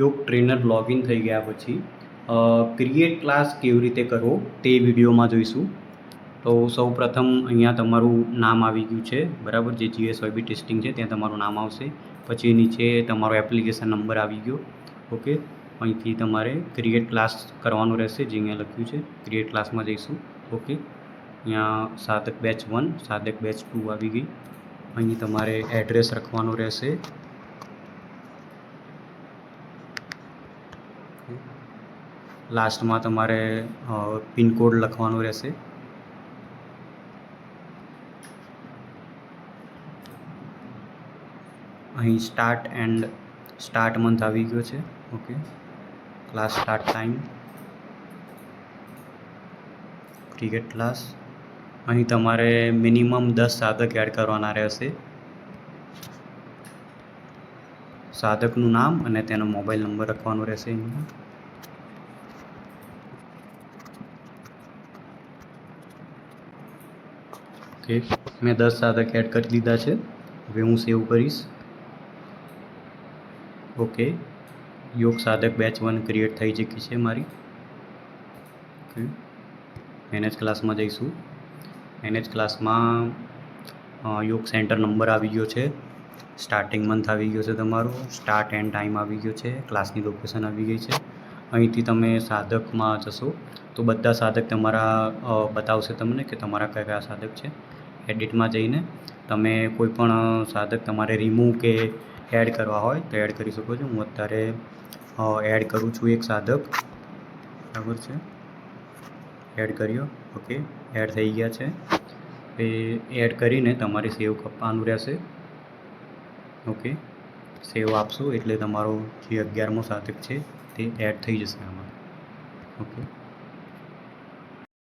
યોગ trainer login થઈ ગયા પછી ક્રિએટ ક્લાસ કેવી રીતે કરવો તે વિડીયોમાં જોઈશું. તો સૌ પ્રથમ અહીંયા તમારું નામ આવી ગયું છે, બરાબર. જે GSYB ટેસ્ટિંગ છે ત્યાં તમારું નામ આવશે. પછી નીચે તમારો એપ્લિકેશન નંબર આવી ગયો. ઓકે, અહીંથી તમારે ક્રિએટ ક્લાસ કરવાનું રહેશે, જે અહીંયા લખ્યું છે. ક્રિએટ ક્લાસમાં જઈશું. ઓકે, અહીંયા સાધક બેચ 1, સાધક બેચ 2 આવી ગઈ. અહીં તમારે એડ્રેસ લખવાનું રહેશે. લાસ્ટમાં તમારે પિનકોડ લખવાનો રહેશે. અહીં સ્ટાર્ટ મંથ આવી ગયો છે. Okay, class start time, cricket class. અહીં તમારે મિનિમમ 10 સાધક એડ કરવાના રહેશે. સાધકનું નામ અને તેનો મોબાઈલ નંબર લખવાનો રહેશે અહીંયા. ઓકે, મેં 10 સાધક એડ કરી દીધા છે. હવે હું સેવ કરીશ. ઓકે, યોગ સાધક બેચ 1 ક્રિએટ થઈ ચૂકી છે મારી. ઓકે, મેનેજ ક્લાસમાં જઈશું. મેનેજ ક્લાસમાં યોગ સેન્ટર નંબર આવી ગયો છે, સ્ટાર્ટિંગ મંથ આવી ગયો છે તમારો, સ્ટાર્ટ એન્ડ ટાઈમ આવી ગયો છે, ક્લાસની લોકેશન આવી ગઈ છે. અહીંથી તમે સાધકમાં જશો તો બધા સાધક તમારા બતાવશે તમને કે તમારા કયા કયા સાધક છે. એડિટમાં જઈને તમે કોઈ પણ સાધક તમારે રિમૂવ કે એડ કરવા હોય તો એડ કરી શકો છો. હું અત્યારે એડ કરું છું એક સાધક, બરાબર છે. એડ કર્યો. ઓકે, એડ થઈ ગયા છે. એ એડ કરીને તમારે સેવ આપવાનું રહેશે. ઓકે, સેવ આપશો એટલે તમારો જે 11મો સાધક છે તે એડ થઈ જશે આમાં. ઓકે.